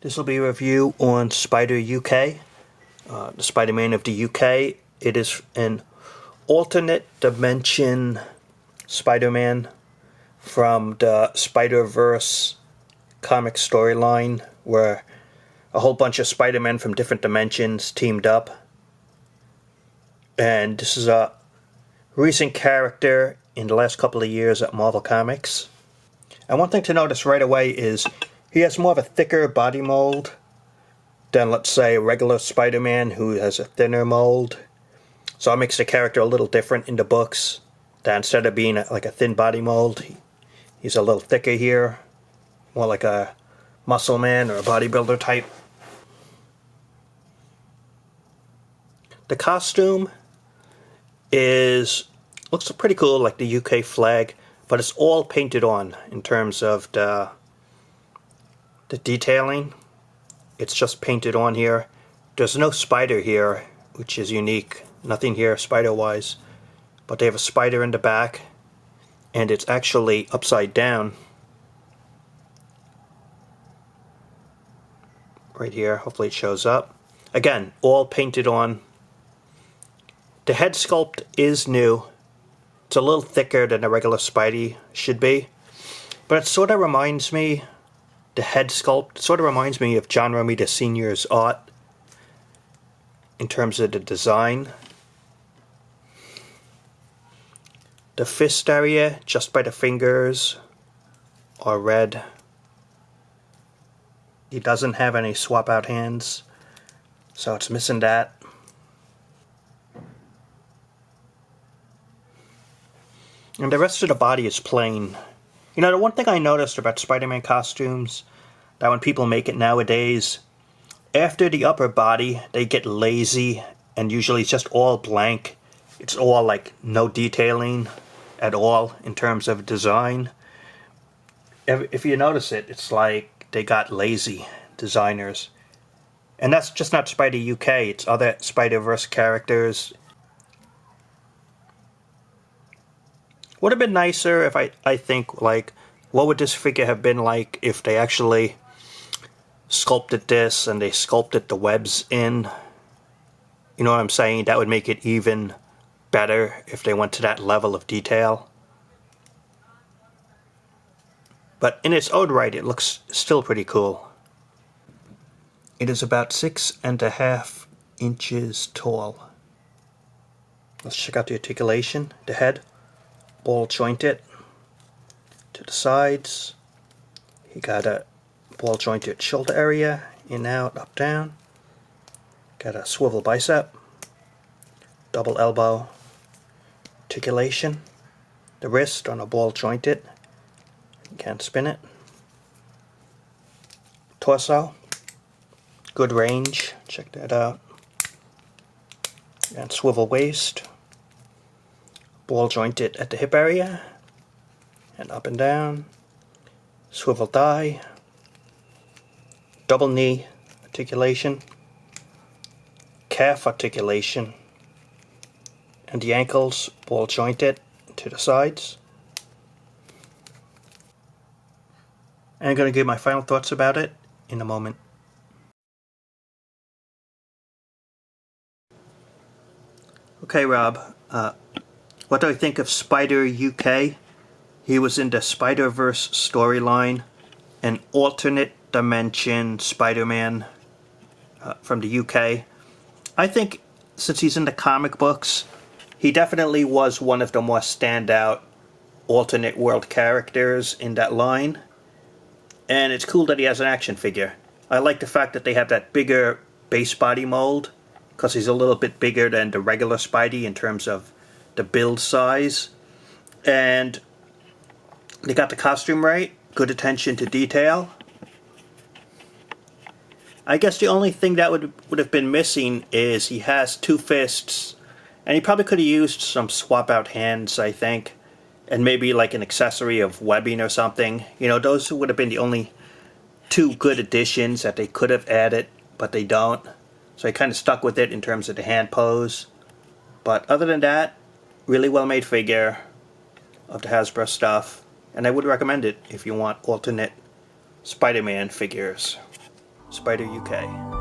This will be a review on Spider UK, the Spider-Man of the UK. It is an alternate dimension Spider-Man from the Spider-Verse comic storyline, where a whole bunch of Spider-Men from different dimensions teamed up. And this is a recent character in the last couple of years at Marvel Comics. And one thing to notice right away is he has more of a thicker body mold than, let's say, a regular Spider-Man who has a thinner mold. So it makes the character a little different in the books. That instead of being like a thin body mold, he's a little thicker here. More like a muscle man or a bodybuilder type. The costume looks pretty cool, like the UK flag, but it's all painted on in terms of the detailing. It's just painted on here. There's no spider here, which is unique. Nothing here spider-wise, but they have a spider in the back, and it's actually upside down. Right here, hopefully it shows up. Again, all painted on. The head sculpt is new. It's a little thicker than a regular Spidey should be, but it sort of reminds me, the head sculpt sort of reminds me of John Romita Sr.'s art in terms of the design. The fist area, just by the fingers, are red. He doesn't have any swap out hands, so it's missing that. And the rest of the body is plain. You know, the one thing I noticed about Spider-Man costumes, that when people make it nowadays, after the upper body, they get lazy, and usually it's just all blank. It's all like no detailing at all in terms of design. If you notice it, it's like they got lazy designers. And that's just not Spidey UK, it's other Spider-Verse characters. Would have been nicer if I think, like, what would this figure have been like if they actually sculpted this and they sculpted the webs in? You know what I'm saying? That would make it even better if they went to that level of detail. But in its own right, it looks still pretty cool. It is about 6.5 inches tall. Let's check out the articulation. The head, ball jointed to the sides. He got a ball jointed shoulder area, in, out, up, down. Got a swivel bicep, double elbow articulation. The wrist on a ball jointed. You can't spin it. Torso, good range. Check that out. And swivel waist. Ball jointed at the hip area, and up and down. Swivel thigh, double knee articulation, calf articulation, and the ankles ball jointed to the sides. And I'm going to give my final thoughts about it in a moment. Okay, Rob. What do I think of Spider UK? He was in the Spider-Verse storyline, an alternate dimension Spider-Man from the UK. I think since he's in the comic books, he definitely was one of the more standout alternate world characters in that line. And it's cool that he has an action figure. I like the fact that they have that bigger base body mold, because he's a little bit bigger than the regular Spidey in terms of the build size, and they got the costume right, good attention to detail. I guess the only thing that would have been missing is he has two fists, and he probably could have used some swap out hands, I think, and maybe like an accessory of webbing or something. You know, those would have been the only two good additions that they could have added, but they don't. So I kind of stuck with it in terms of the hand pose. But other than that, really well made figure of the Hasbro stuff, and I would recommend it if you want alternate Spider-Man figures. Spider UK.